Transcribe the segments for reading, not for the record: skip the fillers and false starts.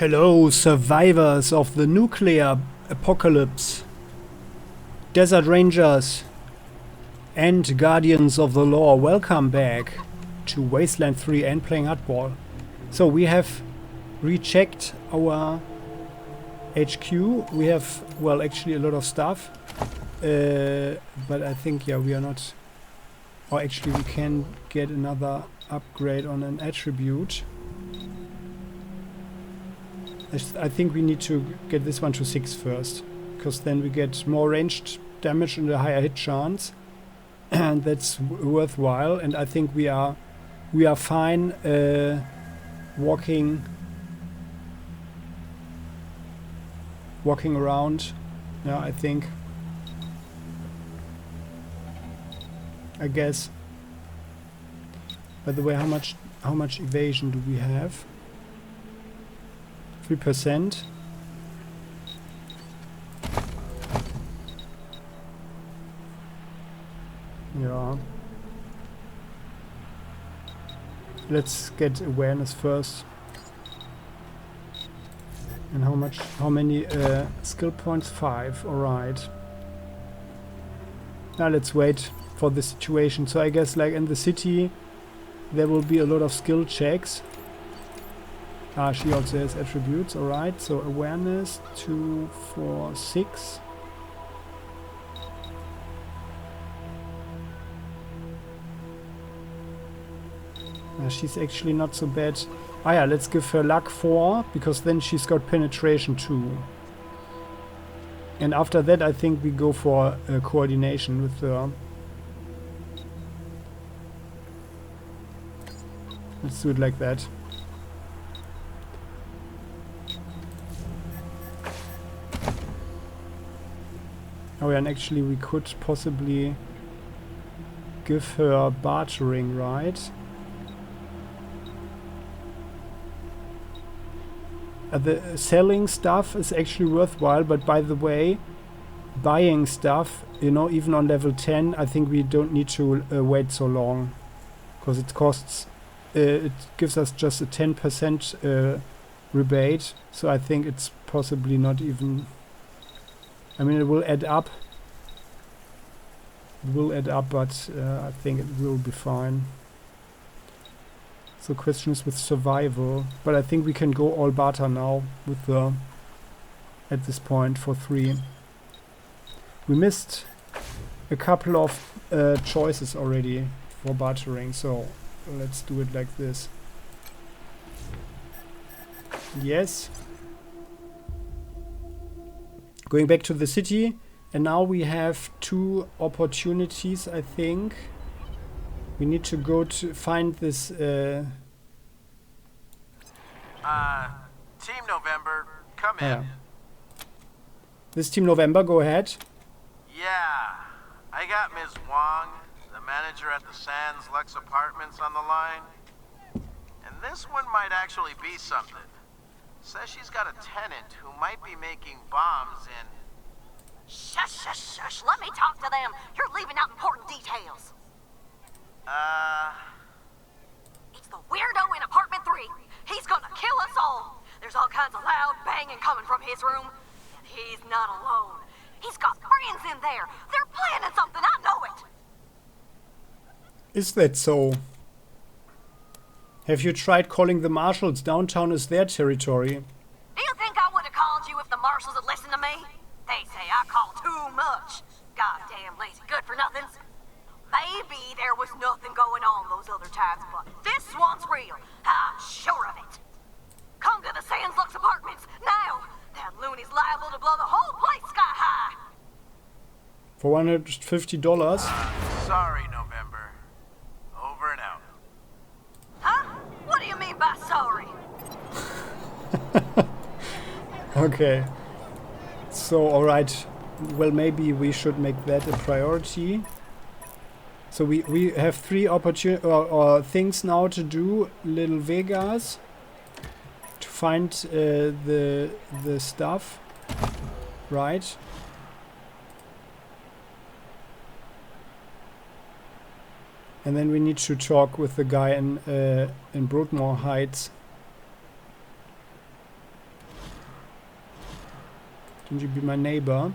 Hello, survivors of the nuclear apocalypse, desert rangers, and guardians of the law. Welcome back to Wasteland 3 and playing hardball. So we have rechecked our HQ. We have, well, actually a lot of stuff, but I think, yeah, we are not, or actually we can get another upgrade on an attribute. I think we need to get this one to 6 first, because then we get more ranged damage and a higher hit chance, and that's worthwhile. And I think we are fine walking around. Yeah, I think. I guess. By the way, how much evasion do we have? 3%. Yeah. Let's get awareness first. And how many skill points? 5. Alright. Now let's wait for the situation. So I guess like in the city there will be a lot of skill checks. Ah, she also has attributes, alright. So awareness, 2, 4, 6. She's actually not so bad. Ah yeah, let's give her luck 4, because then she's got penetration 2. And after that I think we go for coordination with her. Let's do it like that. Oh yeah, and actually we could possibly give her bartering, right? The selling stuff is actually worthwhile, but by the way, buying stuff, you know, even on level 10, I think we don't need to wait so long, because it costs, it gives us just a 10% rebate, so I think it's possibly not even, I mean, it will add up. It will add up, but I think it will be fine. So question is with survival, but I think we can go all barter now with the, at this point, for 3. We missed a couple of choices already for bartering, so let's do it like this. Yes. Going back to the city, and now we have 2 opportunities, I think. We need to go to find this Team November, come in. This Team November, go ahead. Yeah, I got Ms. Wong, the manager at the Sands Lux Apartments, on the line. And this one might actually be something. Says she's got a tenant who might be making bombs in... Shush, shush, shush. Let me talk to them. You're leaving out important details. It's the weirdo in apartment 3. He's gonna kill us all. There's all kinds of loud banging coming from his room. And he's not alone. He's got friends in there. They're planning something. I know it. Is that so? Have you tried calling the marshals? Downtown is their territory. Do you think I would have called you if the marshals had listened to me? They say I call too much. Goddamn lazy good for nothings. Maybe there was nothing going on those other times, but this one's real. I'm sure of it. Come to the Sands Lux Apartments now. That loony's liable to blow the whole place sky high. For $150. Sorry, November. Over and out. Huh? What do you mean by sorry? Okay. So, alright. Well, maybe we should make that a priority. So we have 3 or things now to do. Little Vegas. To find the stuff. Right. And then we need to talk with the guy in Broadmoor Heights. Can you be my neighbor?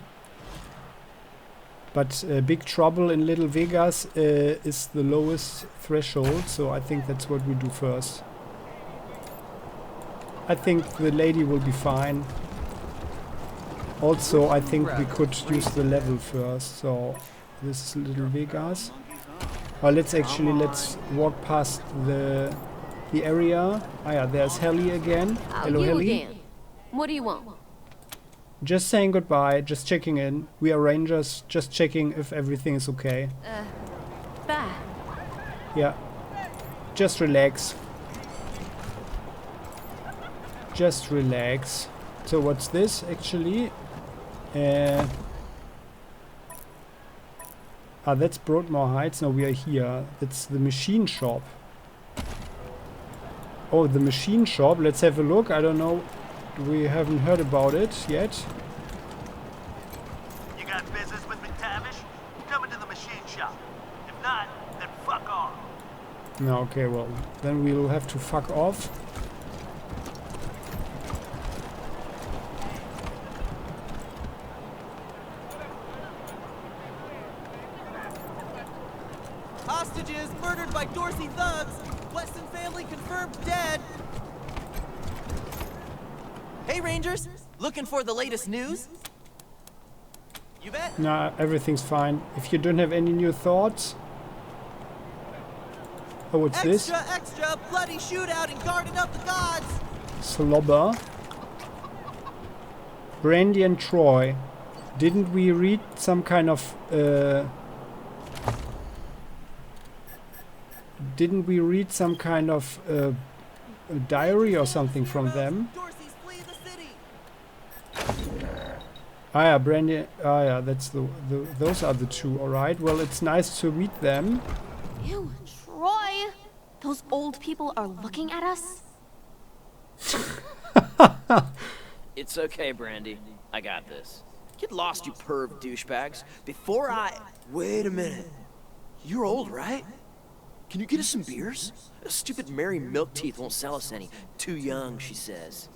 But Big Trouble in Little Vegas is the lowest threshold, so I think that's what we do first. I think the lady will be fine. Also, I think we could use the level first, so this is Little Vegas. Let's walk past the area. Ah yeah, there's Helly again. Hello, Helly. Again. What do you want? Just saying goodbye, just checking in. We are rangers, just checking if everything is okay. Bye. Yeah. Just relax. Just relax. So what's this actually? That's Broadmoor Heights. No, we are here. That's the machine shop. Oh, the machine shop. Let's have a look. I don't know. We haven't heard about it yet. You got business with McTavish? Come into the machine shop. If not, then fuck off. No, okay, well, then we'll have to fuck off. Hostages murdered by Dorsey thugs. Weston family confirmed dead. Hey Rangers, looking for the latest news? You bet. Nah, everything's fine. If you don't have any new thoughts. Oh, what's this? Extra, bloody shootout in Garden of the Gods. Slobber. Brandy and Troy. Didn't we read some kind of a diary or something from them? Dorsey's flee the city. Ah yeah, Brandy. Ah yeah, that's those are the two. All right. Well, it's nice to meet them. Ew, Troy! Those old people are looking at us? It's okay, Brandy. I got this. Get lost, you perv douchebags. Before I... Wait a minute. You're old, right? Can you get us some beers? Stupid Mary Milkteeth won't sell us any. Too young, she says.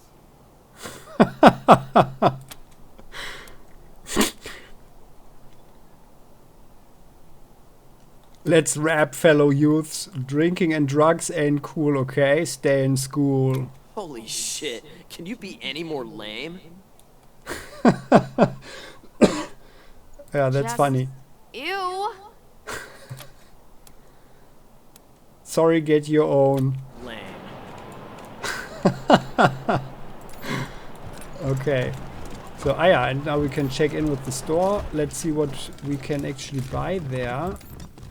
Let's rap, fellow youths. Drinking and drugs ain't cool, okay? Stay in school. Holy shit. Can you be any more lame? Yeah, that's Just funny. Ew! Sorry, get your own. Lame. Okay. So, ah yeah, and now we can check in with the store. Let's see what we can actually buy there.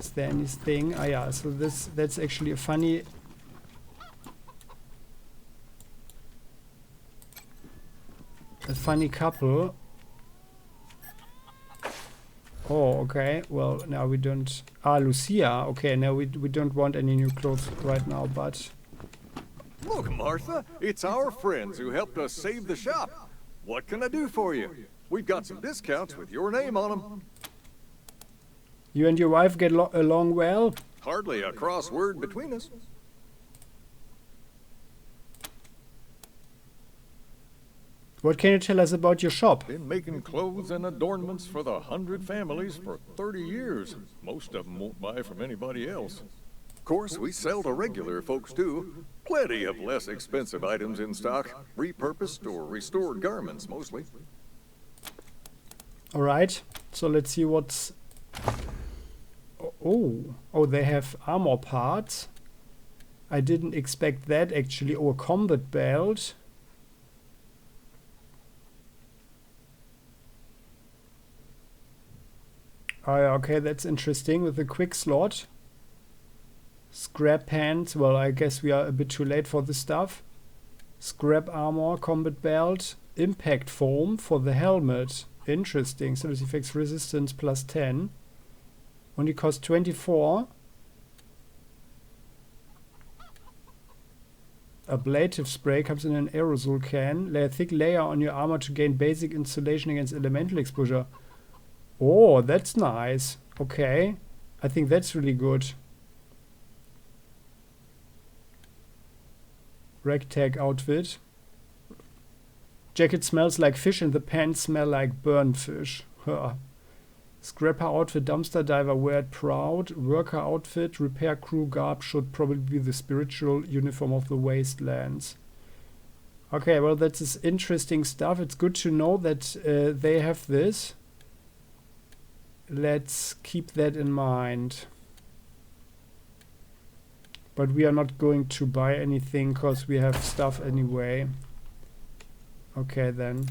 Is there anything? Ah yeah, so that's actually a funny... A funny couple. Oh, okay. Well, now we don't... Ah, Lucia. Okay, now we don't want any new clothes right now, but... Look, Martha, it's our friends who helped us save the shop. What can I do for you? We've got some discounts with your name on them. You and your wife get along well? Hardly a crossword between us. What can you tell us about your shop? Been making clothes and adornments for the 100 families for 30 years. Most of them won't buy from anybody else. Of course, we sell to regular folks too. Plenty of less expensive items in stock. Repurposed or restored garments, mostly. Alright, so let's see what's... Oh, they have armor parts. I didn't expect that actually. Oh, a combat belt. Oh, yeah, okay, that's interesting with the quick slot. Scrap pants. Well, I guess we are a bit too late for this stuff. Scrap armor, combat belt, impact foam for the helmet. Interesting. Service effects resistance plus 10. Only cost 24. Ablative spray comes in an aerosol can. Lay a thick layer on your armor to gain basic insulation against elemental exposure. Oh, that's nice. Okay. I think that's really good. Ragtag outfit. Jacket smells like fish and the pants smell like burned fish. Huh. Scrapper outfit, dumpster diver, wear it proud. Worker outfit, repair crew garb should probably be the spiritual uniform of the Wastelands. Okay, well, that is interesting stuff. It's good to know that they have this. Let's keep that in mind. But we are not going to buy anything because we have stuff anyway. Okay, then.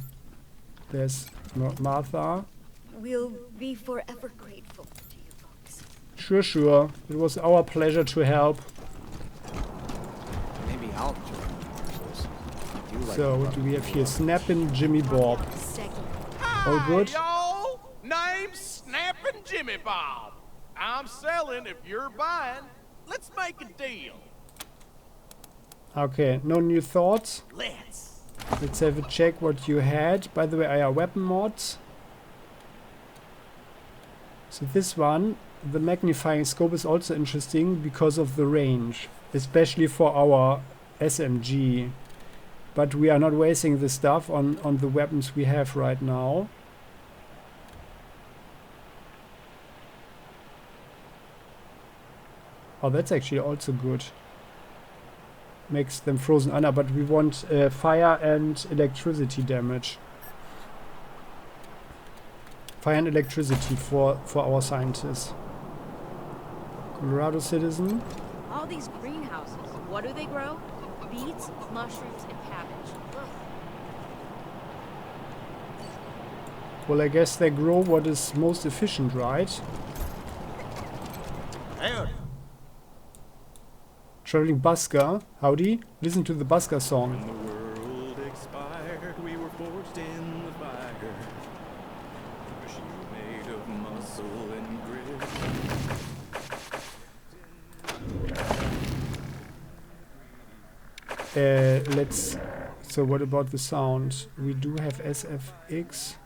There's Martha. We'll be forever grateful to you folks. Sure, sure. It was our pleasure to help. Maybe I'll join you. So, what do we have here? Snappin' Jimmy Bob. All good? Yo, name's Snappin' Jimmy Bob. I'm selling if you're buying. Let's make a deal. Okay, no new thoughts? Let's have a check what you had. By the way, I are weapon mods. So this one, the magnifying scope is also interesting because of the range, especially for our SMG. But we are not wasting the stuff on the weapons we have right now. Oh, that's actually also good. Makes them frozen under, but we want fire and electricity damage. Fire and electricity for our scientists. Colorado citizen. All these greenhouses, what do they grow? Beets, mushrooms, and cabbage. Ugh. Well, I guess they grow what is most efficient, right? Howdy. Traveling busker. Howdy. Listen to the busker song. When the world expired, we were forged in the fire. Machine made of muscle and grit. Let's. So what about the sound? We do have SFX.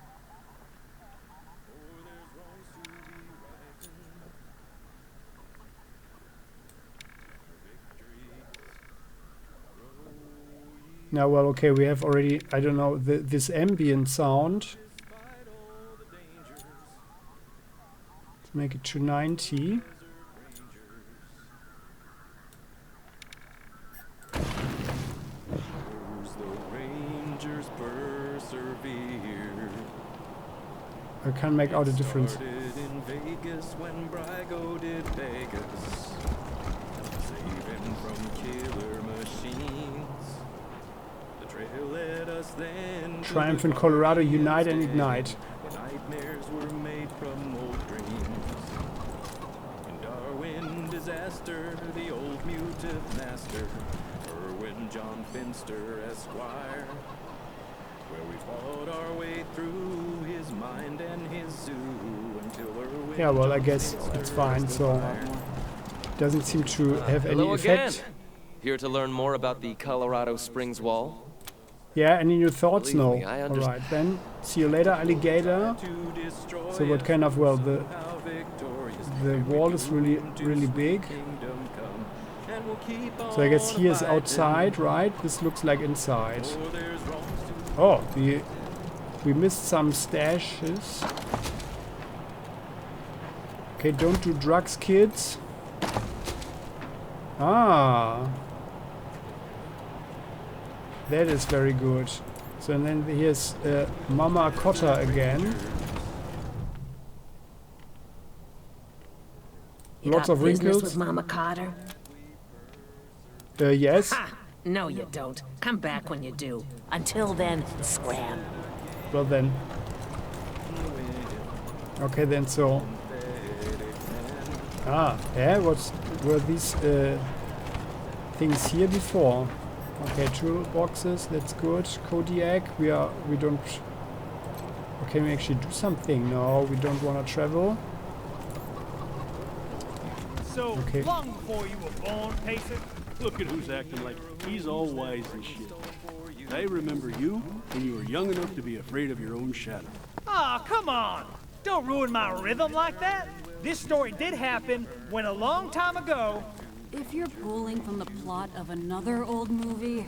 Now, well, okay, we have already, I don't know, this ambient sound. Let's make it to 90. I can't make out a difference. In Vegas when Brygo did Vegas, saving from killer machines. The trail led us then. Triumph in Colorado, unite and ignite. When nightmares were made from old dreams. In Darwin disaster, the old mutant master, Irwin John Finster Esquire. Where we fought our way through his mind and his zoo until Irwin. Yeah, well, I guess it's fine, so doesn't seem to have any effect. Again. Here to learn more about the Colorado Springs Wall? Yeah, any new thoughts? No. Me, I Alright, then see you later, alligator. So what kind of, well, the wall is really big. So I guess he is outside, right? This looks like inside. Oh, we missed some stashes. Okay, don't do drugs, kids. Ah. That is very good. So and then here's Mama Cotta again. Lots of wrinkles. With Mama Cotter? Yes. Ha! No, you don't. Come back when you do. Until then, scram. Well then. Okay then, so. Ah, yeah, were these things here before? Okay, toolboxes, that's good. Kodiak, we don't. Okay, we actually do something. No, we don't want to travel. So, okay. long before you were born, Pacer? Look at who's acting like he's all wise and shit. I remember you when you were young enough to be afraid of your own shadow. Aw, come on! Don't ruin my rhythm like that! This story did happen when a long time ago... If you're pulling from the plot of another old movie,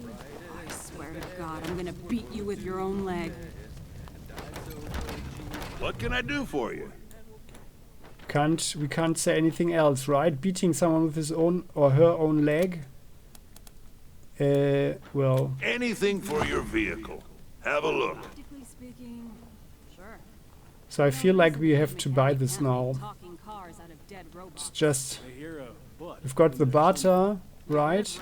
I swear swear to God, I'm gonna beat you with your own leg. What can I do for you? We can't say anything else, right? Beating someone with his own or her own leg? Well... Anything for your vehicle. Have a look. So I feel like we have to buy this now. It's just... We've got the barter, right?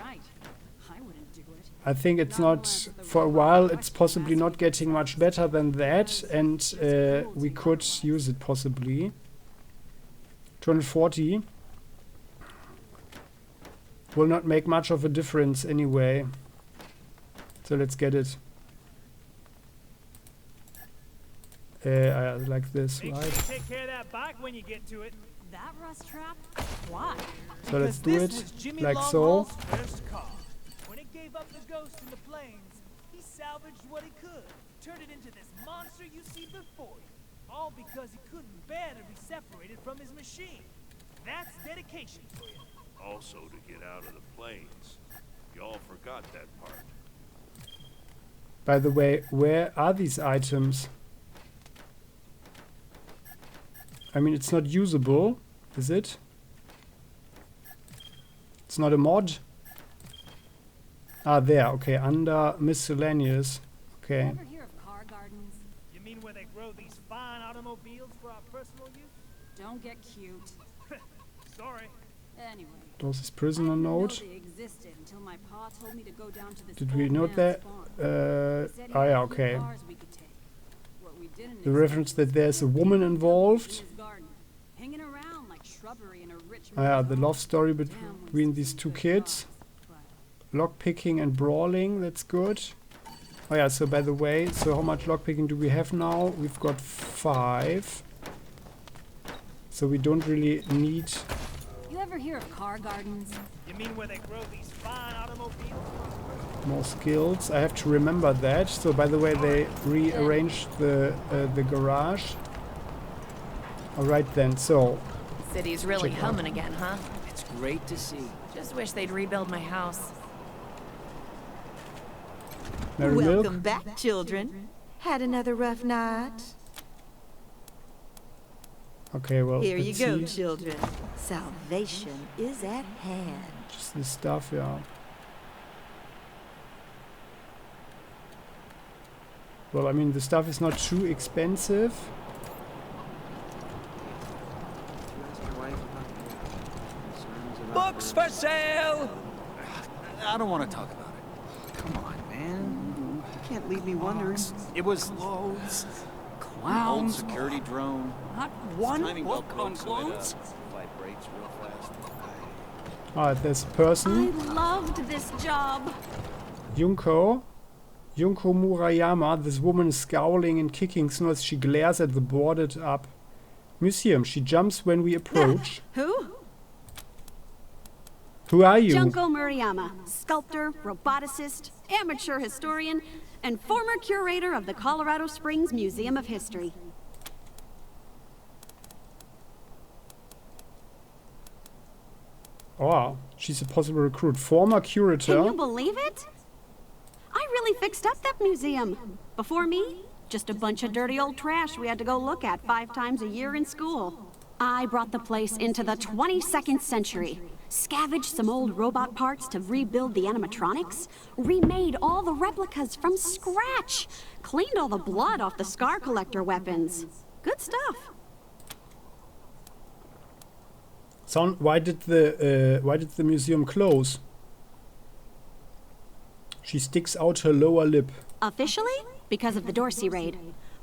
I think it's not... For a while, it's possibly not getting much better than that. And we could use it possibly. 240. Will not make much of a difference anyway. So let's get it. Like this, Make right? sure you take care of that bike when you get to it. That rust trap? Why? So let's do This it was Jimmy like Longhaul's so. first car. When it gave up the ghost in the plains, he salvaged what he could, turned it into this monster you see before you. All because he couldn't bear to be separated from his machine. That's dedication for you. Also to get out of the plains. Y'all forgot that part. By the way, where are these items? I mean, it's not usable, is it? It's not a mod? Ah, there. Okay, under miscellaneous. Okay. Ever hear of car gardens? You mean where they grow these fine automobiles for our personal use? Don't get cute. Sorry. Anyway. Does this prisoner note? They existed until my pa told me to go down to this Did we old note man's that? farm. He said he Ah, had yeah, a few okay. cars we could take. What we didn't The reference that there's a woman involved. hanging around like shrubbery in a rich Ah, yeah, the love story between these two kids. Lockpicking and brawling, that's good. Oh yeah, so by the way, so how much lockpicking do we have now? We've got 5. So we don't really need... You ever hear of car gardens? You mean where they grow these fine automobiles? more skills. I have to remember that. So by the way, they rearranged the garage. Alright then, so... City's really check humming out. again, huh? It's great to see. Just wish they'd rebuild my house. Mary Welcome Milk? back, children. Had another rough night? Okay, well, Here you let's go, see. children. Salvation is at hand. Just this stuff, yeah. Well, I mean, the stuff is not too expensive. Books for sale! I don't want to talk about it. Come on, man. You can't leave me wondering. It was Clothes. Old clowns. security drone. Not one book on clothes. Vibrates real fast. Alright, there's a person. I loved this job. Junko Murayama. This woman is scowling and kicking snow as she glares at the boarded up museum. She jumps when we approach. Who? Who are you? Junko Murayama, sculptor, roboticist, amateur historian, and former curator of the Colorado Springs Museum of History. Oh, she's a possible recruit. Former curator. Can you believe it? I really fixed up that museum. Before me, just a bunch of dirty old trash we had to go look at 5 times a year in school. I brought the place into the 22nd century. Scavenged some old robot parts to rebuild the animatronics. Remade all the replicas from scratch. Cleaned all the blood off the scar collector weapons. Good stuff. Why did the museum close? She sticks out her lower lip. Officially, because of the Dorsey raid.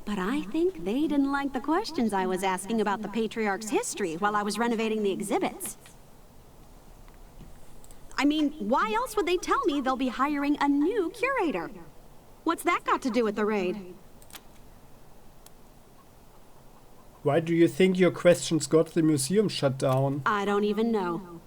But I think they didn't like the questions I was asking about the Patriarch's history while I was renovating the exhibits. I mean, why else would they tell me they'll be hiring a new curator? What's that got to do with the raid? Why do you think your questions got the museum shut down? I don't even know.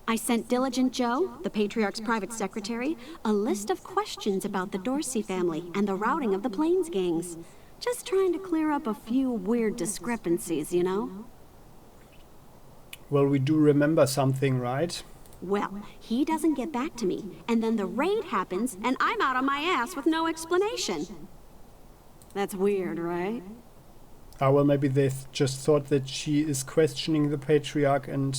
I sent Diligent Joe, the Patriarch's private secretary, a list of questions about the Dorsey family and the routing of the Plains gangs. Just trying to clear up a few weird discrepancies, you know? Well, we do remember something, right? Well, he doesn't get back to me, and then the raid happens, and I'm out on my ass with no explanation. That's weird, right? Ah, well, maybe they just thought that she is questioning the Patriarch and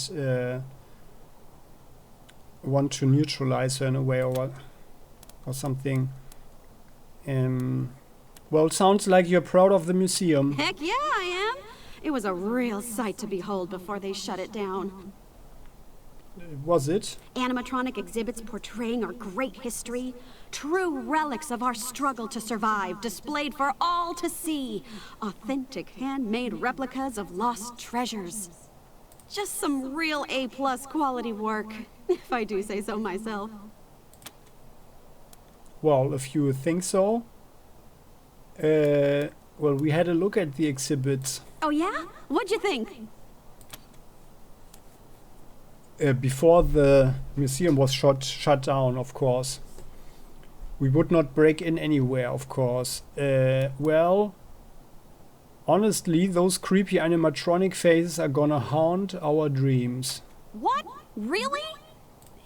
want to neutralize her in a way or something. Well, it sounds like you're proud of the museum. Heck yeah, I am. It was a real sight to behold before they shut it down. Was it? Animatronic exhibits portraying our great history, true relics of our struggle to survive, displayed for all to see. Authentic handmade replicas of lost treasures. Just some real A+ quality work, if I do say so myself. Well, if you think so. Well, we had a look at the exhibits. Oh yeah? What'd you think? Before the museum was shut down, of course. We would not break in anywhere, of course. Well, honestly, those creepy animatronic faces are gonna haunt our dreams. What? Really?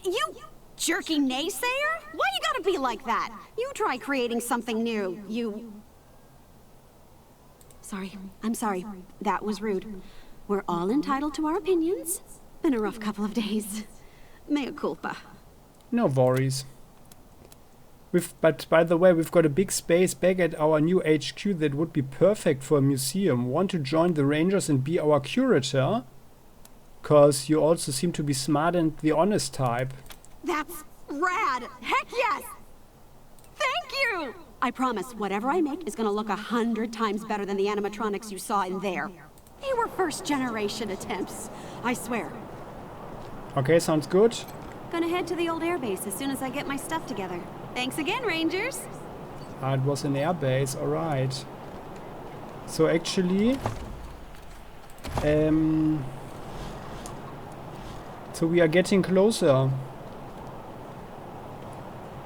You jerky naysayer? Why you gotta be like that? You try creating something new, you... Sorry, I'm sorry. That was rude. We're all entitled to our opinions. Been a rough couple of days. Mea culpa. No worries. But by the way, we've got a big space back at our new HQ that would be perfect for a museum. Want to join the Rangers and be our curator? Cause you also seem to be smart and the honest type. That's rad! Heck yes! Thank you! I promise, whatever I make is gonna look 100 times better than the animatronics you saw in there. They were first-generation attempts, I swear. Okay, sounds good. Gonna head to the old airbase as soon as I get my stuff together. Thanks again, Rangers! Ah, it was an airbase, alright. So actually... so we are getting closer.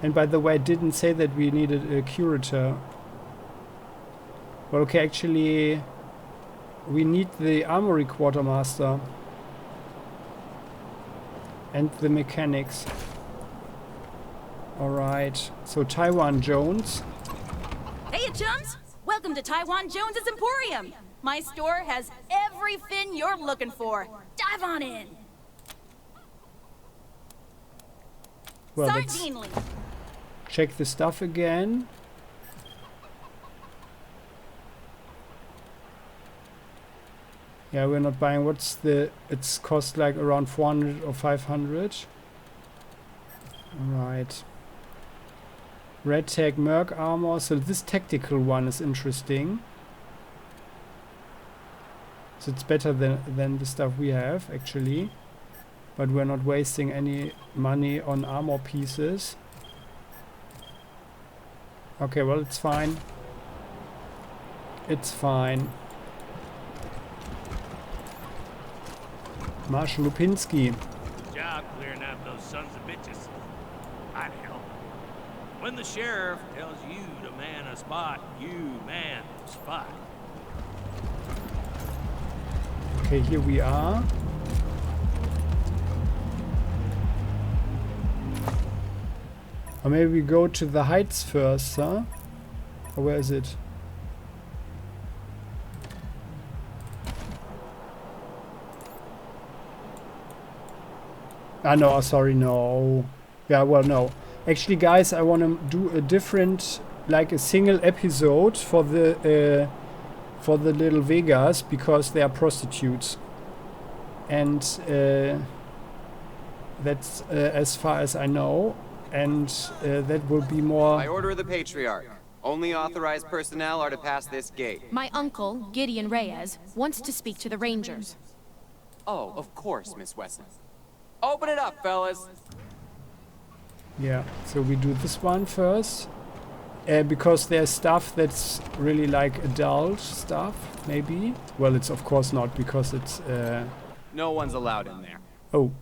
And by the way, I didn't say that we needed a curator. Well, okay, actually... we need the armory quartermaster. And the mechanics. Alright, so Taiwan Jones. Hey, chums! Welcome to Taiwan Jones's Emporium. My store has every fin you're looking for. Dive on in. Well, let's check the stuff again. Yeah, we're not buying. What's the... it's cost like around 400 or 500. Alright. Red Tag Merc armor. So this tactical one is interesting. So it's better than the stuff we have, actually. But we're not wasting any money on armor pieces. Okay, well, it's fine. It's fine. Marshal Lupinski. Job clearing out those sons of bitches. I'd help. When the sheriff tells you to man a spot, you man the spot. Okay, here we are. Or maybe we go to the heights first, huh? Or where is it? Ah, no, sorry, no. Yeah, well, no. Actually, guys, I want to do a different, like a single episode for the little Vegas, because they are prostitutes. And that's as far as I know. And that will be more... By order of the Patriarch, only authorized personnel are to pass this gate. My uncle, Gideon Reyes, wants to speak to the Rangers. Oh, of course, Miss Wesson. Open it up, fellas. Yeah, so we do this one first. Because there's stuff that's really like adult stuff, maybe. Well, it's of course not, because it's... No one's allowed in there. Oh.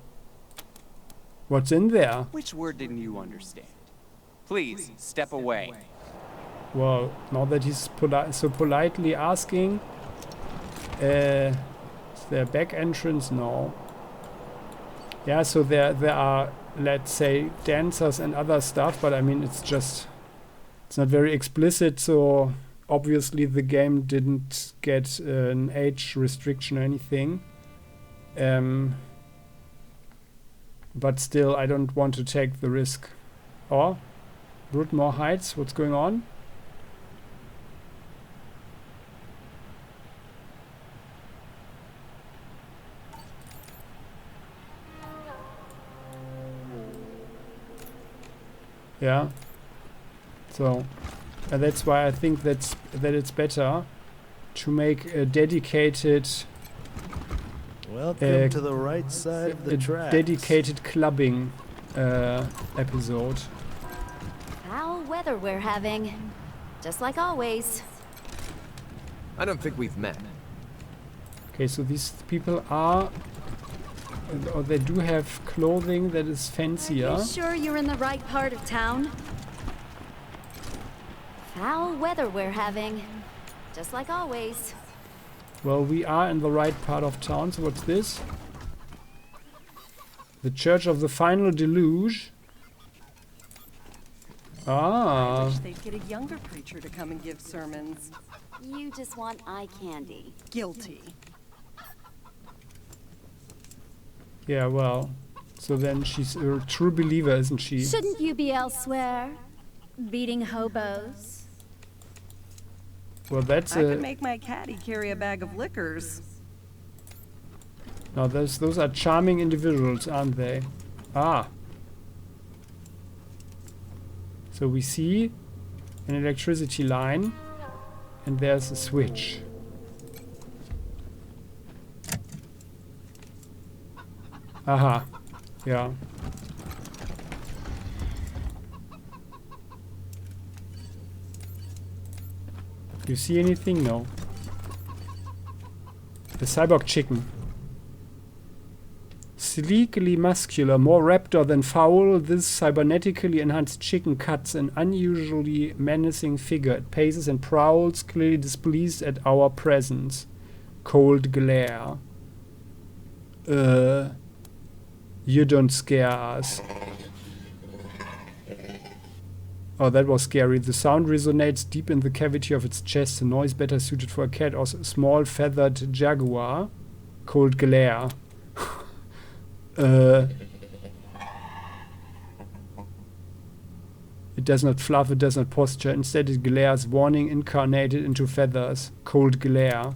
What's in there? Which word didn't you understand? Please, step away. Well, now that he's so politely asking... is there a back entrance? No. Yeah, so there are, let's say, dancers and other stuff, but I mean, it's not very explicit, so obviously the game didn't get an age restriction or anything. But still, I don't want to take the risk. Or, Broodmore Heights, what's going on? Yeah. So, that's why I think that it's better to make a dedicated Welcome to the right side of the tracks. Dedicated clubbing episode. Foul weather we're having. Just like always. I don't think we've met. Okay, so these people are... or they do have clothing that is fancier. Are you sure you're in the right part of town? Foul weather we're having. Just like always. Well, we are in the right part of town, so what's this? The Church of the Final Deluge. I wish they'd get a younger preacher to come and give sermons. You just want eye candy. Guilty. Yeah, well, so then she's a true believer, isn't she? Shouldn't you be elsewhere? Beating hobos? Well, that's I could make my caddy carry a bag of liquors. Now, those are charming individuals, aren't they? Ah. So we see an electricity line, and there's a switch. Aha. Yeah. Do you see anything? No. The cyborg chicken. Sleekly muscular, more raptor than foul, this cybernetically enhanced chicken cuts an unusually menacing figure. It paces and prowls, clearly displeased at our presence. Cold glare. You don't scare us. Oh, that was scary. The sound resonates deep in the cavity of its chest, a noise better suited for a cat or a small feathered jaguar. Cold glare. It does not fluff, it does not posture. Instead it glares, warning incarnated into feathers. Cold glare.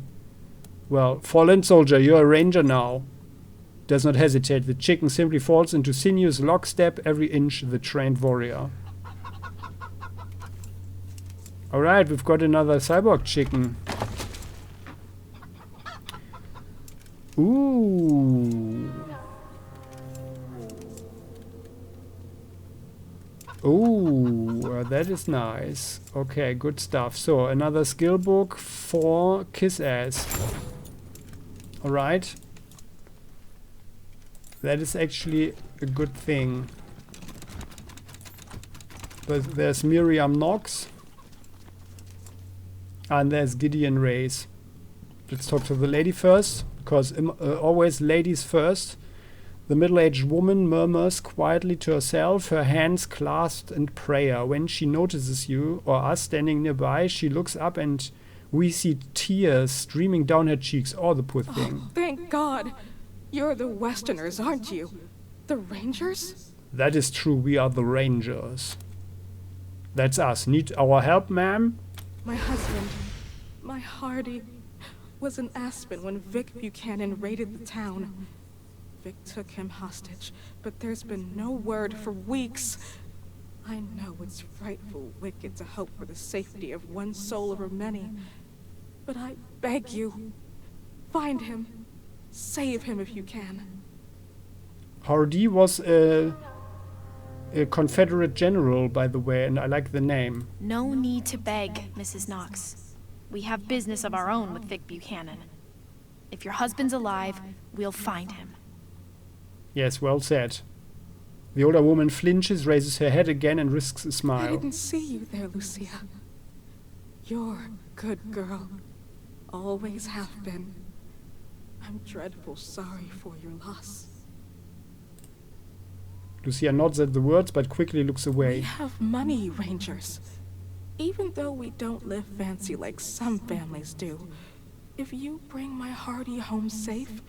Well, fallen soldier, you're a ranger now. Does not hesitate. The chicken simply falls into sinuous lockstep, every inch the trained warrior. Alright, we've got another cyborg chicken. Ooh. Ooh, that is nice. Okay, good stuff. So, another skill book for Kiss Ass. Alright. That is actually a good thing. But there's Miriam Knox. And there's Gideon Reyes. Let's talk to the lady first, because always ladies first. The middle-aged woman murmurs quietly to herself, her hands clasped in prayer. When she notices you or us standing nearby, she looks up and we see tears streaming down her cheeks. Oh, the poor thing. Oh, thank God. You're the Westerners, aren't you? The Rangers? That is true, we are the Rangers. That's us. Need our help, ma'am? My husband, my Hardy, was in Aspen when Vic Buchanan raided the town. Vic took him hostage, but there's been no word for weeks. I know it's frightful wicked to hope for the safety of one soul over many, but I beg you, find him. Save him if you can. Hardy was a Confederate general, by the way, and I like the name. No need to beg, Mrs. Knox. We have business of our own with Vic Buchanan. If your husband's alive, we'll find him. Yes, well said. The older woman flinches, raises her head again, and risks a I smile. didn't see you there, Lucia. You're a good girl. Always have been. I'm dreadful sorry for your loss. Lucia nods at the words but quickly looks away. We have money, Rangers. Even though we don't live fancy like some families do, if you bring my Hardy home safe,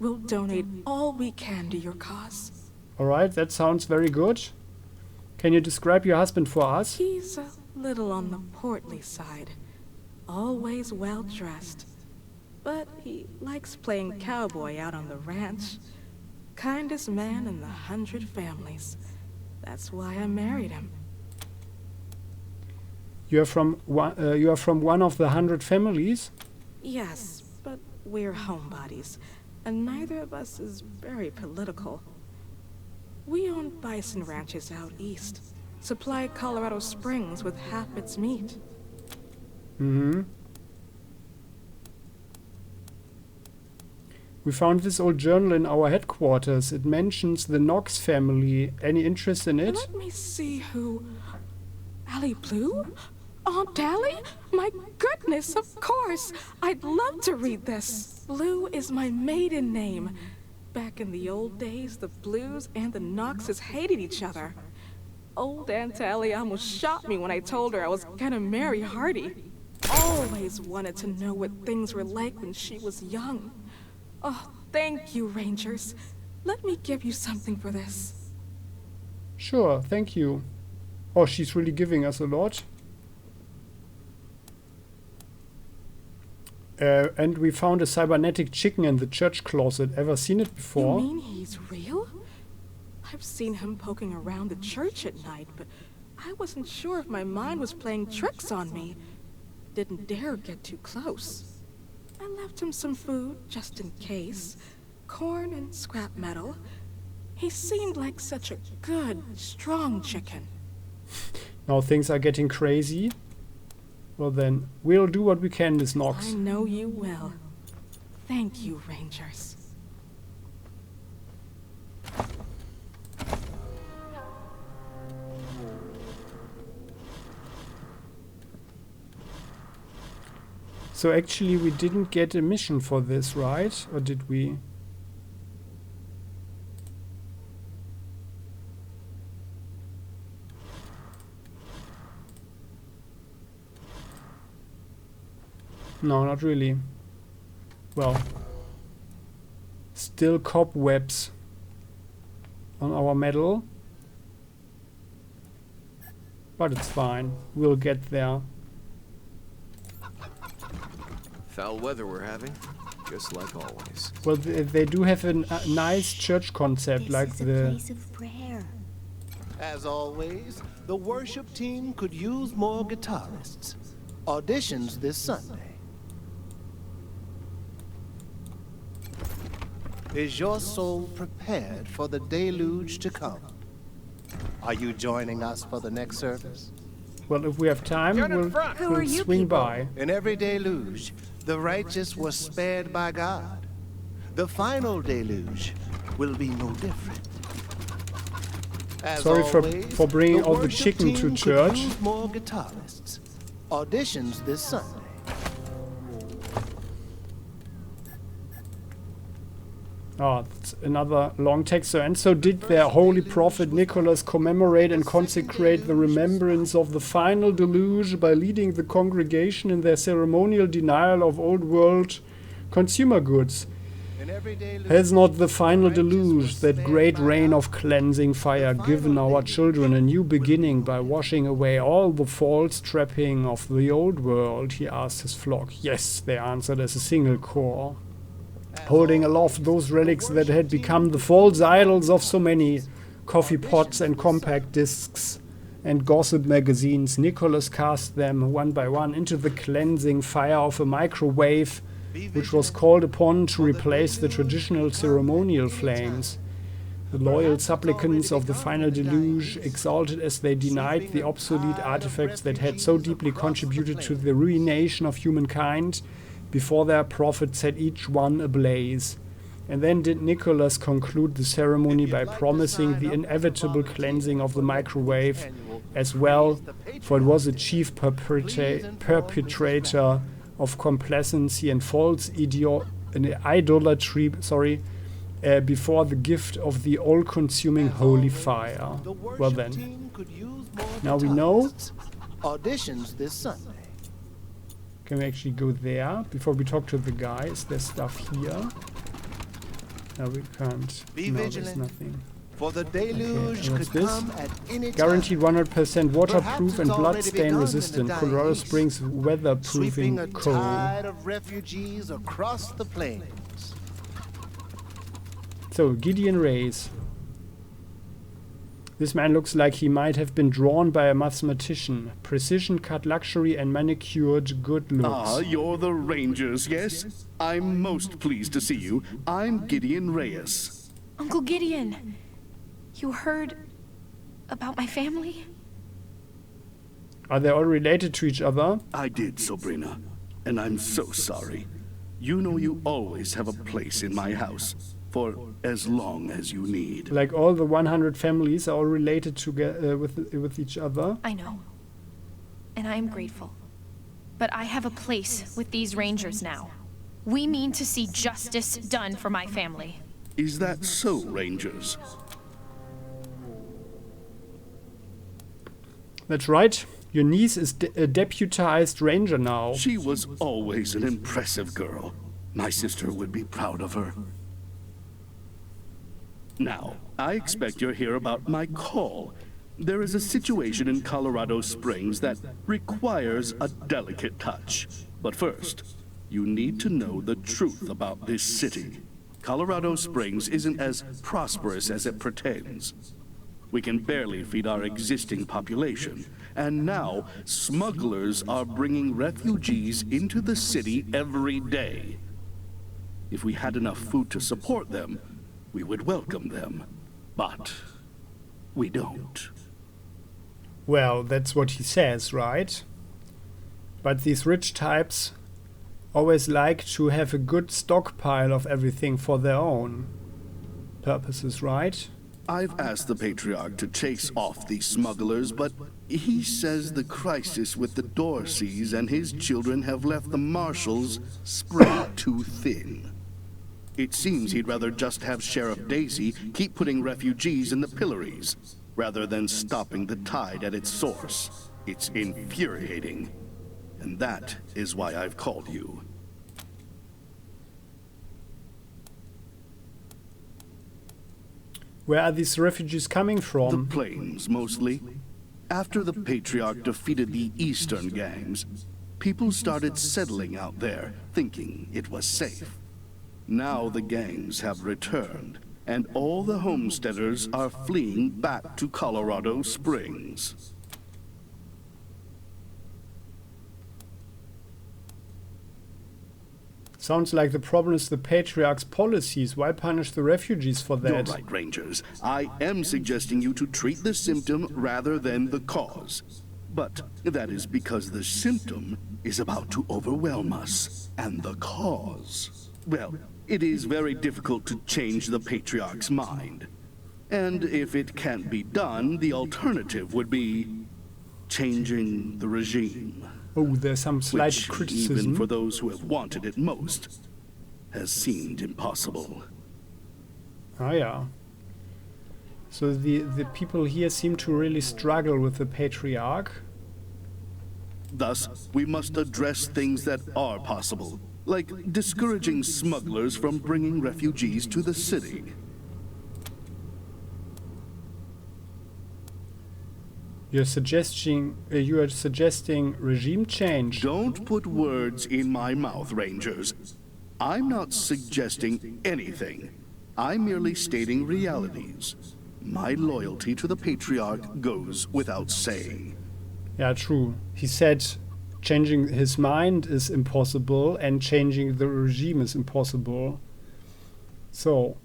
we'll donate all we can to your cause. Alright, that sounds very good. Can you describe your husband for us? He's a little on the portly side. Always well dressed. But he likes playing cowboy out on the ranch. Kindest man in the 100 families. That's why I married him. You are from one of the 100 families? Yes, but we're homebodies, and neither of us is very political. We own bison ranches out east, supply Colorado Springs with half its meat. Mm-hmm. We found this old journal in our headquarters. It mentions the Knox family. Any interest in it? Let me see who... Allie Blue? Aunt Allie? My goodness, of course! I'd love to read this. Blue is my maiden name. Back in the old days, the Blues and the Knoxes hated each other. Old Aunt Allie almost shot me when I told her I was gonna marry Hardy. Always wanted to know what things were like when she was young. Oh, thank you, Rangers. Let me give you something for this. Sure, thank you. Oh, she's really giving us a lot. And we found a cybernetic chicken in the church closet. Ever seen it before? You mean he's real? I've seen him poking around the church at night, but I wasn't sure if my mind was playing tricks on me. Didn't dare get too close. I left him some food, just in case. Corn and scrap metal. He seemed like such a good, strong chicken. Now things are getting crazy. Well then, we'll do what we can, Miss Knox. I know you will. Thank you, Rangers. So actually we didn't get a mission for this, right? Or did we? No, not really. Well, still cobwebs on our medal. But it's fine. We'll get there. Foul weather we're having, just like always. Well, they do have a nice church concept, like the... place of prayer. As always, the worship team could use more guitarists. Auditions this Sunday. Is your soul prepared for the deluge to come? Are you joining us for the next service? Well, if we have time, we'll swing by. In every deluge, the righteous were spared by God. The final deluge will be no different. As Sorry always, for bringing all the worship chicken to team church. could use more guitarists. Auditions this Sunday. Oh, that's another long text. And so did their holy prophet Nicholas commemorate and consecrate the remembrance of the final deluge by leading the congregation in their ceremonial denial of old world consumer goods. Has not the final deluge, that great rain of cleansing fire, given our children a new beginning by washing away all the false trapping of the old world? He asked his flock. Yes, they answered as a single core, holding aloft those relics that had become the false idols of so many. Coffee pots and compact discs and gossip magazines, Nicholas cast them one by one into the cleansing fire of a microwave, which was called upon to replace the traditional ceremonial flames. The loyal supplicants of the final deluge, exalted as they denied the obsolete artifacts that had so deeply contributed to the ruination of humankind, before their prophet set each one ablaze. And then did Nicholas conclude the ceremony by promising the inevitable cleansing of the microwave as well, for it was a chief perpetrator of complacency and false idolatry, before the gift of the all-consuming holy fire. Well then, now we know. Auditions this Sunday. Can we actually go there before we talk to the guy? Is there stuff here? No, we can't. Be no, vigilant, there's nothing. For the deluge Okay, what's could this? come at any time. Guaranteed 100% waterproof and it's already bloodstain begun in resistant. the Colorado East, Springs sweeping weatherproofing a coal. tide of refugees across the plains. So, Gideon Reyes. This man looks like he might have been drawn by a mathematician. Precision cut luxury and manicured good looks. Ah, you're the Rangers, yes? I'm most pleased to see you. I'm Gideon Reyes. Uncle Gideon, you heard about my family? Are they all related to each other? I did, Sabrina, and I'm so sorry. You know you always have a place in my house, for as long as you need. Like all the 100 families are all related with each other? I know. And I am grateful. But I have a place with these Rangers now. We mean to see justice done for my family. Is that so, Rangers? That's right. Your niece is a deputized ranger now. She was always an impressive girl. My sister would be proud of her. Now, I expect you're here about my call. There is a situation in Colorado Springs that requires a delicate touch. But first, you need to know the truth about this city. Colorado Springs isn't as prosperous as it pretends. We can barely feed our existing population, and now smugglers are bringing refugees into the city every day. If we had enough food to support them, we would welcome them. But we don't. Well, that's what he says, right? But these rich types always like to have a good stockpile of everything for their own purposes, right? I've asked the Patriarch to chase off these smugglers, but he says the crisis with the Dorseys and his children have left the marshals spread too thin. It seems he'd rather just have Sheriff Daisy keep putting refugees in the pillories, rather than stopping the tide at its source. It's infuriating. And that is why I've called you. Where are these refugees coming from? The plains, mostly. After the Patriarch defeated the eastern gangs, people started settling out there, thinking it was safe. Now the gangs have returned, and all the homesteaders are fleeing back to Colorado Springs. Sounds like the problem is the Patriarch's policies. Why punish the refugees for that? You're right, Rangers. I am suggesting you to treat the symptom rather than the cause. But that is because the symptom is about to overwhelm us. And the cause, well, it is very difficult to change the Patriarch's mind. And if it can't be done, the alternative would be changing the regime. Oh, there's some slight Which, criticism. even for those who have wanted it most, has seemed impossible. Ah, yeah. So the people here seem to really struggle with the Patriarch. Thus, we must address things that are possible, like discouraging smugglers from bringing refugees to the city. You are suggesting regime change. Don't put words in my mouth, Rangers. I'm not suggesting anything. I'm merely stating realities. My loyalty to the Patriarch goes without saying. Yeah, true. He said changing his mind is impossible and changing the regime is impossible. So,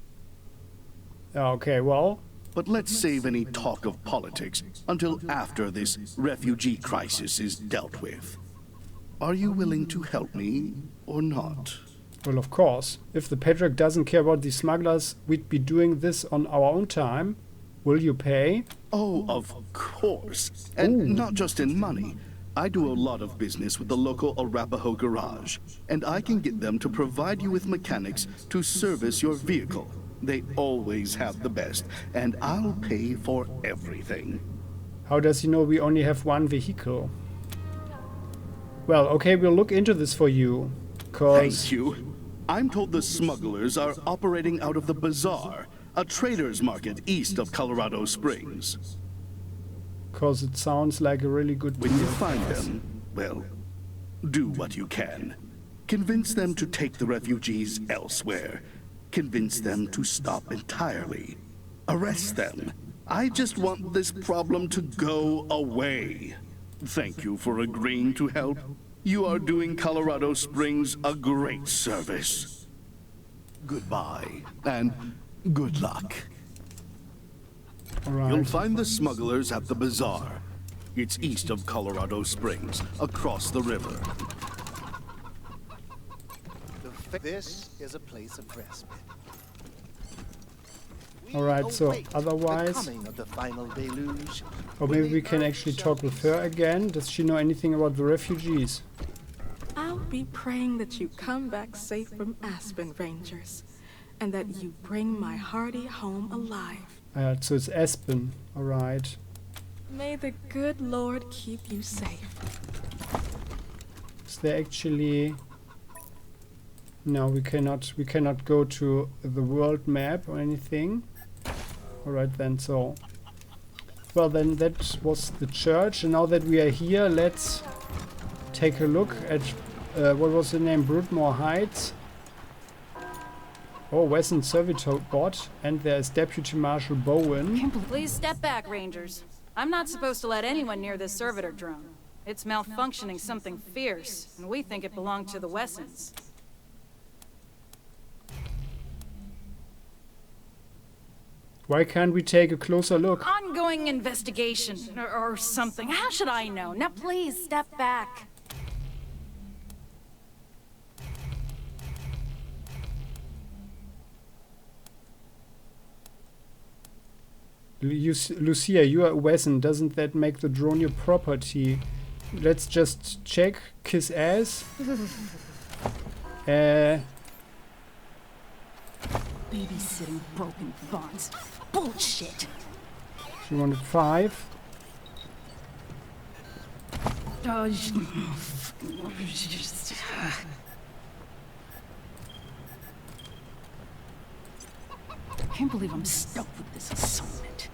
okay, well. But let's save any talk of politics until after this refugee crisis is dealt with. Are you willing to help me or not? Well, of course. If the Patriarch doesn't care about these smugglers, we'd be doing this on our own time. Will you pay? Oh, of course. And not just in money. I do a lot of business with the local Arapaho garage, and I can get them to provide you with mechanics to service your vehicle. They always have the best, and I'll pay for everything. How does he know we only have one vehicle? Well, okay, we'll look into this for you. Thank you. I'm told the smugglers are operating out of the bazaar, a trader's market east of Colorado Springs. Because it sounds like a really good deal. When you find them, well, do what you can. Convince them to take the refugees elsewhere. Convince them to stop entirely. Arrest them. I just want this problem to go away. Thank you for agreeing to help. You are doing Colorado Springs a great service. Goodbye, and good luck. Right. You'll find the smugglers at the bazaar. It's east of Colorado Springs, across the river. This is a place of respite. Alright, so otherwise... The coming of the final deluge. Or maybe we can actually talk with her again. Does she know anything about the refugees? I'll be praying that you come back safe from Aspen, Rangers, and that you bring my Hardy home alive. So it's Aspen. Alright. May the good Lord keep you safe. Is there actually... No, we cannot go to the world map or anything. Alright then, so... Well then, that was the church, and now that we are here, let's take a look at... what was the name? Broodmore Heights. Oh, Wesson Servitor Bot, and there's Deputy Marshal Bowen. Please step back, Rangers. I'm not supposed to let anyone near this servitor drone. It's malfunctioning something fierce, and we think it belonged to the Wessons. Why can't we take a closer look? Ongoing investigation, or something. How should I know? Now please, step back. Lucia, you are a Wesson. Doesn't that make the drone your property? Let's just check. Kiss ass. Babysitting broken bonds. Bullshit. She wanted 5. I can't believe I'm stuck with this assignment.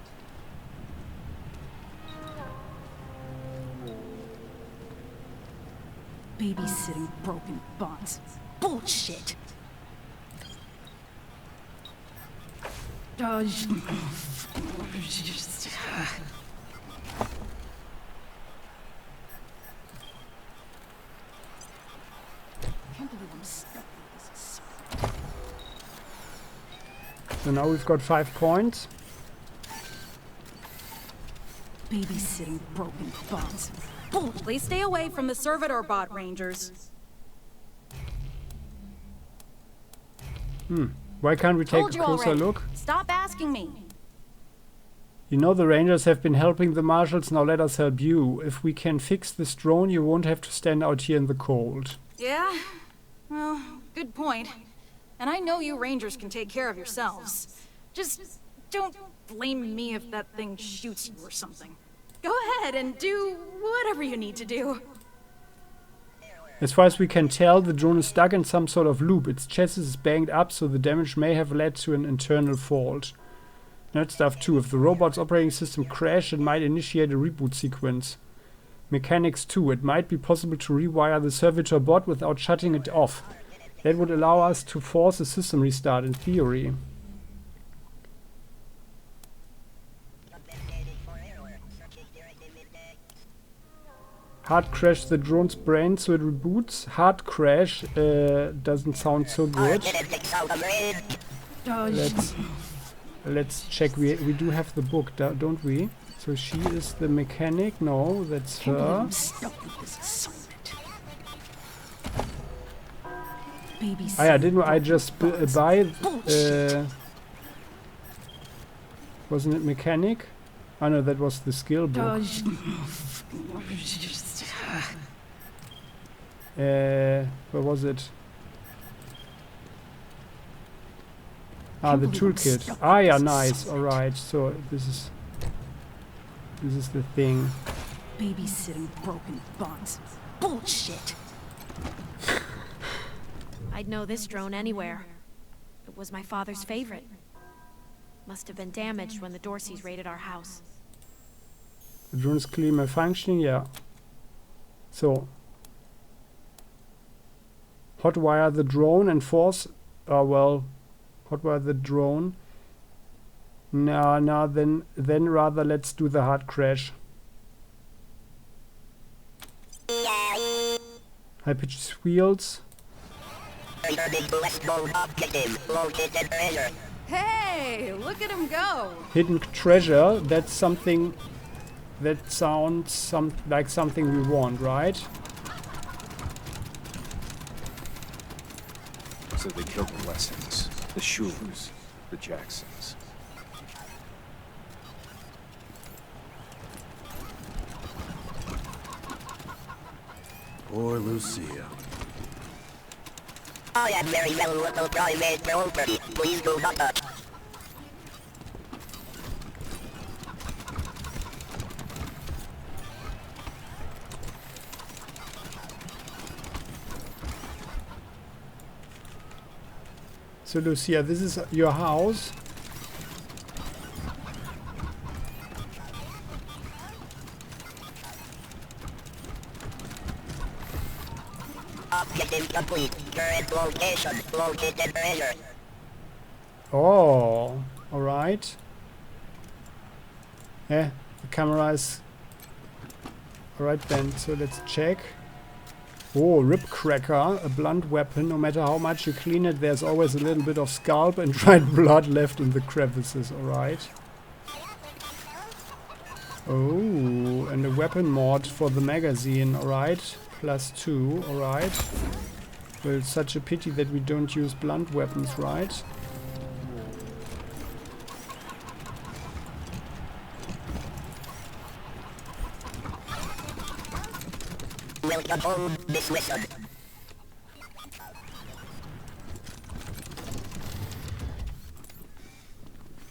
Babysitting broken bonds. Bullshit. I can't believe I'm stuck with this assignment. So now we've got 5 points. Babysitting broken bonds. Bull, please stay away from the servitor bot, Rangers. Why can't we take a closer look? Stop asking me. You know the Rangers have been helping the Marshals, now let us help you. If we can fix this drone, you won't have to stand out here in the cold. Yeah? Well, good point. And I know you Rangers can take care of yourselves. Just don't blame me if that thing shoots you or something. Go ahead and do whatever you need to do. As far as we can tell, the drone is stuck in some sort of loop. Its chassis is banged up, so the damage may have led to an internal fault. Nerd stuff too. If the robot's operating system crashed, it might initiate a reboot sequence. Mechanics too. It might be possible to rewire the servitor bot without shutting it off. That would allow us to force a system restart in theory. Hard crash the drone's brain so it reboots. Hard crash doesn't sound so good. Let's check. We do have the book, don't we? So she is the mechanic. No, that's her. Ah yeah, didn't I just buy? Wasn't it mechanic? Oh no, that was the skill book. Where was it? Ah, the toolkit. Ah, yeah, nice. Alright, so this is the thing. Babysitting broken buns. Bullshit. I'd know this drone anywhere. It was my father's favorite. Must have been damaged when the Dorseys raided our house. The drone is clearly malfunctioning, yeah. So, hotwire the drone and force. Well, hotwire the drone. No, then rather let's do the hard crash. High pitched squeals. Hey, look at him go! Hidden treasure. That's something. That sounds like something we want, right? So they killed the Wessons, the Schulers, the Jacksons. Poor Lucia. I am very well little private property. Please do not touch. So Lucia, this is your house. Objective complete. Current location. Located treasure. Oh, alright. Yeah, the camera is... Alright then, so let's check. Oh, rib cracker, a blunt weapon. No matter how much you clean it, there's always a little bit of scalp and dried blood left in the crevices, alright. Oh, and a weapon mod for the magazine, alright. +2, alright. Well, it's such a pity that we don't use blunt weapons, right? Welcome home, Miss Wesson.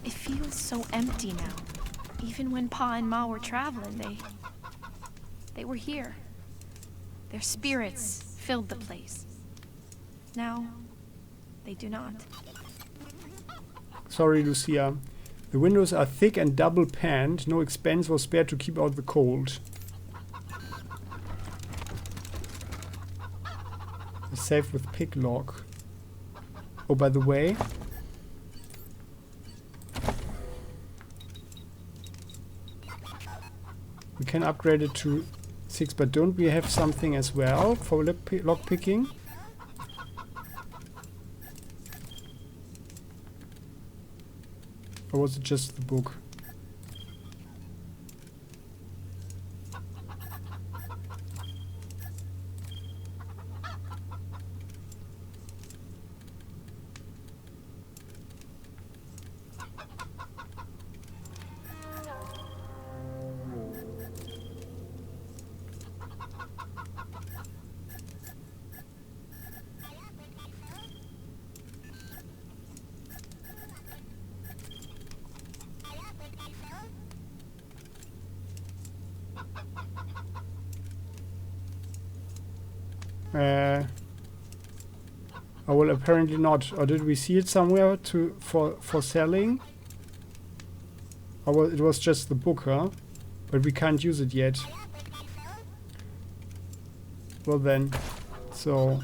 It feels so empty now. Even when Pa and Ma were traveling, they were here. Their spirits filled the place. Now, they do not. Sorry, Lucia. The windows are thick and double panned. No expense was spared to keep out the cold. A safe with pick lock. Oh, by the way, we can upgrade it to 6, but don't we have something as well for lock picking? Or was it just the book? Oh, well, apparently not. Or did we see it somewhere for selling? Or well, it was just the book, huh? But we can't use it yet. Well then, so...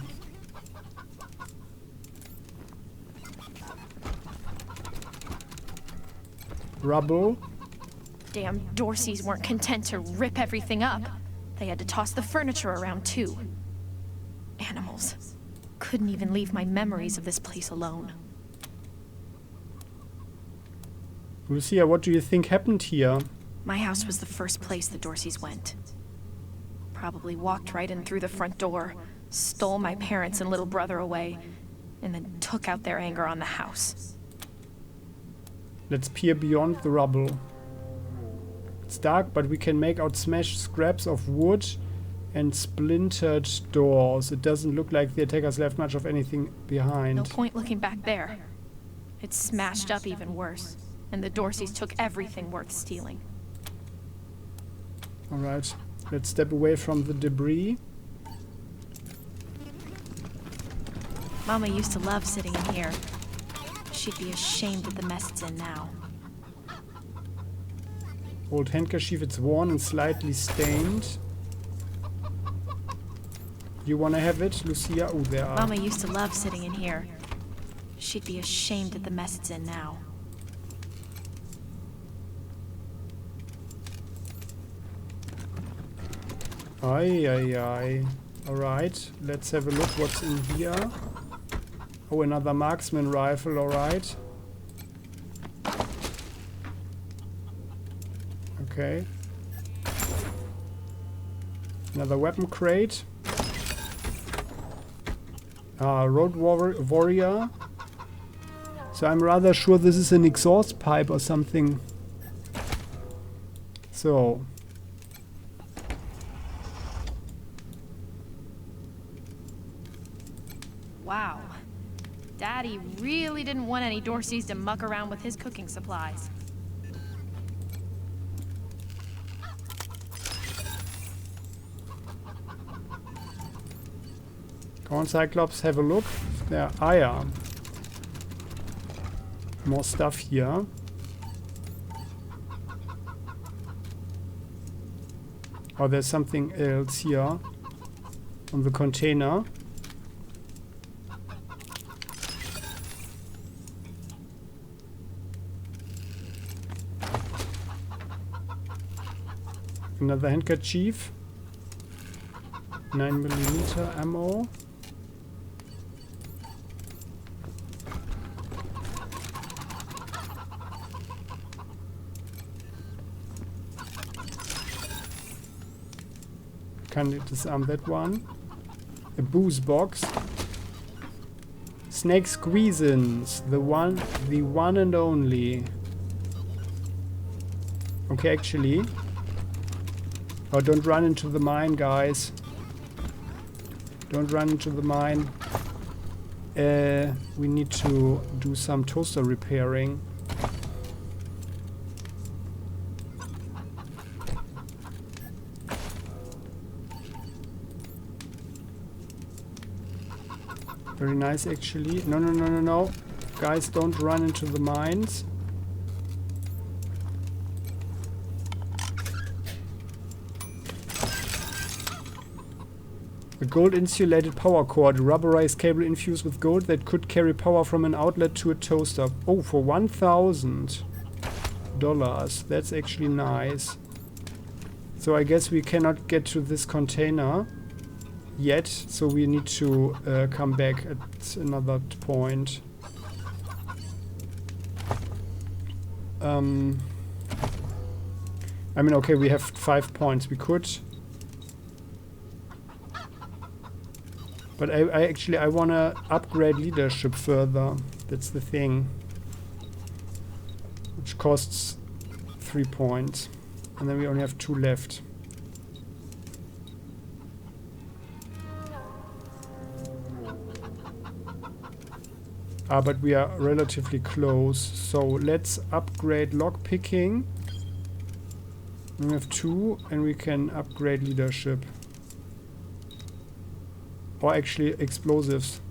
Rubble. Damn Dorseys weren't content to rip everything up. They had to toss the furniture around too. Animals. Couldn't even leave my memories of this place alone. Lucia, what do you think happened here? My house was the first place the Dorseys went. Probably walked right in through the front door, stole my parents and little brother away, and then took out their anger on the house. Let's peer beyond the rubble. It's dark, but we can make out smashed scraps of wood and splintered doors. It doesn't look like the attackers left much of anything behind. No point looking back there. It's smashed up even worse, and the Dorseys took everything worth stealing. Alright, let's step away from the debris. Mama used to love sitting in here. She'd be ashamed of the mess it's in now. Old handkerchief, it's worn and slightly stained. You wanna have it, Lucia? Oh, there are. Mama used to love sitting in here. She'd be ashamed of the mess it's in now. Aye, aye, aye. Alright, let's have a look what's in here. Oh, another marksman rifle, alright. Okay. Another weapon crate. Road warrior. So I'm rather sure this is an exhaust pipe or something. So. Wow. Daddy really didn't want any Dorseys to muck around with his cooking supplies. Go on, Cyclops, have a look. There, yeah. More stuff here. Oh, there's something else here on the container. Another handkerchief. 9mm ammo. Can you disarm that one? A booze box. Snake squeezins. The one and only. Okay, actually. Oh, don't run into the mine, guys. Don't run into the mine. We need to do some toaster repairing. Very nice, actually. No, no, no, no, no. Guys, don't run into the mines. A gold insulated power cord, a rubberized cable infused with gold that could carry power from an outlet to a toaster. Oh, for $1,000. That's actually nice. So I guess we cannot get to this container yet, so we need to come back at another point. I mean, okay, we have 5 points. We could... But I actually want to upgrade leadership further. That's the thing. Which costs 3 points. And then we only have 2 left. But we are relatively close. So let's upgrade lockpicking. We have 2 and we can upgrade leadership. Or actually explosives.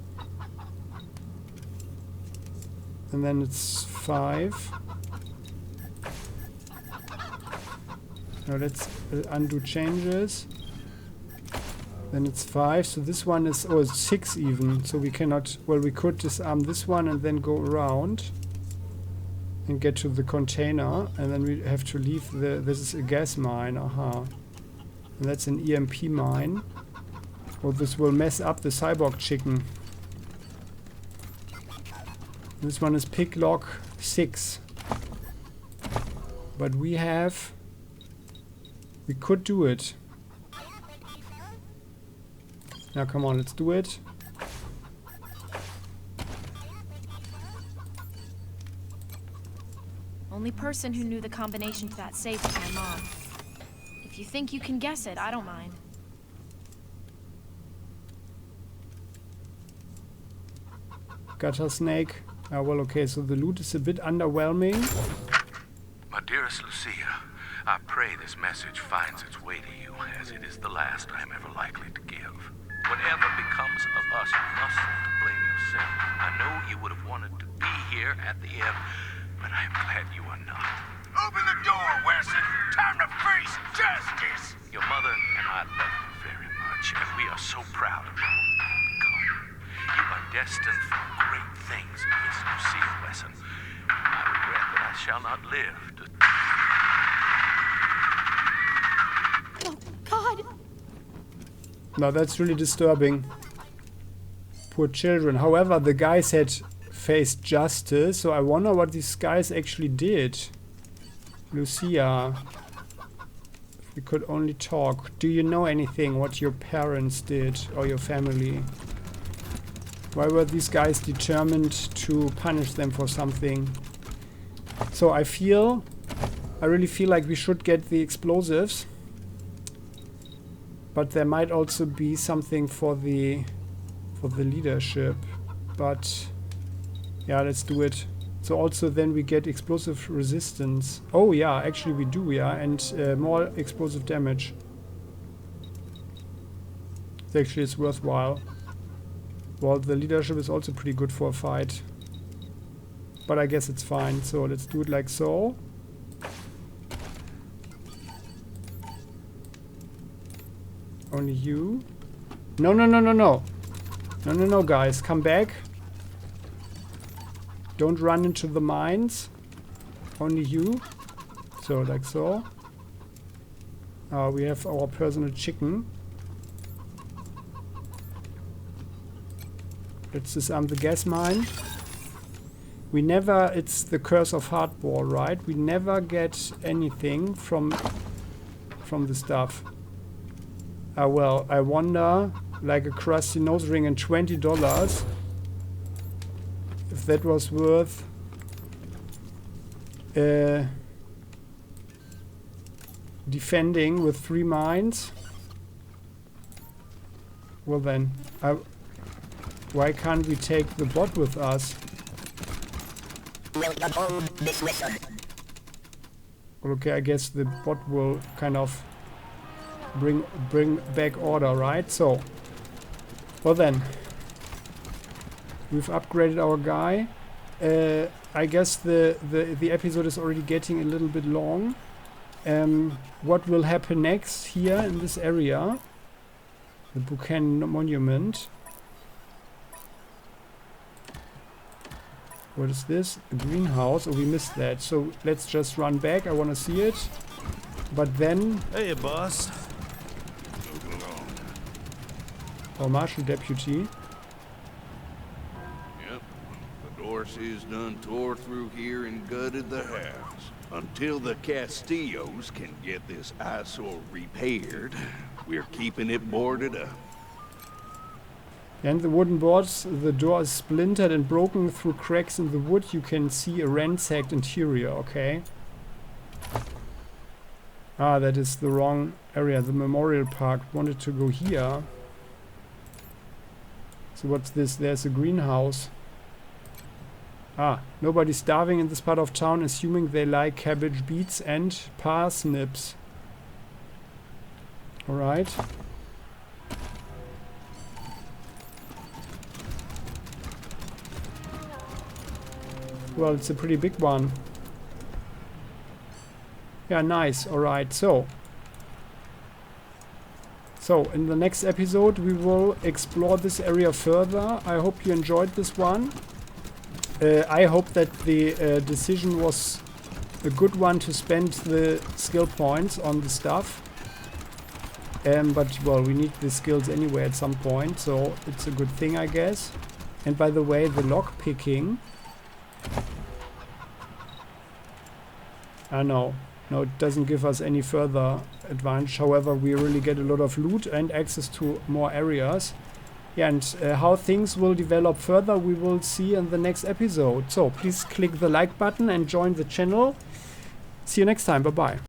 And then it's 5. Now let's undo changes. Then it's 5. So this one is, oh, it's 6 even. So we cannot, well, we could disarm this one and then go around and get to the container. And then we have to leave the, this is a gas mine, aha. And that's an EMP mine. Oh, this will mess up the cyborg chicken. This one is pick lock 6. But we have... We could do it. Now come on, let's do it. Only person who knew the combination to that safe was my mom. If you think you can guess it, I don't mind. Gutter snake. Well, okay, so the loot is a bit underwhelming. My dearest Lucia, I pray this message finds its way to you, as it is the last I am ever likely to give. Whatever becomes of us, you mustn't blame yourself. I know you would have wanted to be here at the end, but I am glad you are not. Open the door, Wesson! Time to face justice! Your mother and I love you very much, and we are so proud of you. You are destined for great things, Miss Lucia Wesson. I regret that I shall not live to... Oh, God! Now that's really disturbing. Poor children. However, the guys had faced justice, so I wonder what these guys actually did. Lucia, if we could only talk. Do you know anything what your parents did or your family? Why were these guys determined to punish them for something? So I really feel like we should get the explosives. But there might also be something for the leadership. But yeah, let's do it. So also then we get explosive resistance. Oh yeah, actually we do, yeah, and more explosive damage. Actually, it's worthwhile. Well, the leadership is also pretty good for a fight. But I guess it's fine. So let's do it like so. Only you? No, no, no, no, no. No, no, no, guys. Come back. Don't run into the mines. Only you. So, like so. We have our personal chicken. Let's disarm the gas mine. We never... It's the curse of hardball, right? We never get anything from the stuff. Well, I wonder, like a crusty nose ring and $20, if that was worth defending with 3 mines. Well then, why can't we take the bot with us? Welcome home, Miss Wesson. Okay, I guess the bot will kind of bring back order, right? So, well then, we've upgraded our guy. I guess the episode is already getting a little bit long. What will happen next here in this area? The Buchanan Monument. What is this? A greenhouse. Oh, we missed that. So let's just run back. I want to see it. But then... Hey, boss. Our marshal deputy. Yep. The Dorseys done tore through here and gutted the house. Until the Castillos can get this eyesore repaired, we're keeping it boarded up. And the wooden boards, the door is splintered and broken through cracks in the wood. You can see a ransacked interior, okay. Ah, that is the wrong area. The memorial park wanted to go here. So what's this? There's a greenhouse. Ah, nobody's starving in this part of town, assuming they like cabbage, beets and parsnips. Alright. Well, it's a pretty big one. Yeah, nice. Alright, so in the next episode we will explore this area further. I hope you enjoyed this one. I hope that the decision was a good one to spend the skill points on the stuff. But, well, we need the skills anyway at some point, so it's a good thing, I guess. And by the way, the lock picking... no, it doesn't give us any further advantage. However, we really get a lot of loot and access to more areas. Yeah, and how things will develop further we will see in the next episode. So please click the like button and join the channel. See you next time. Bye bye.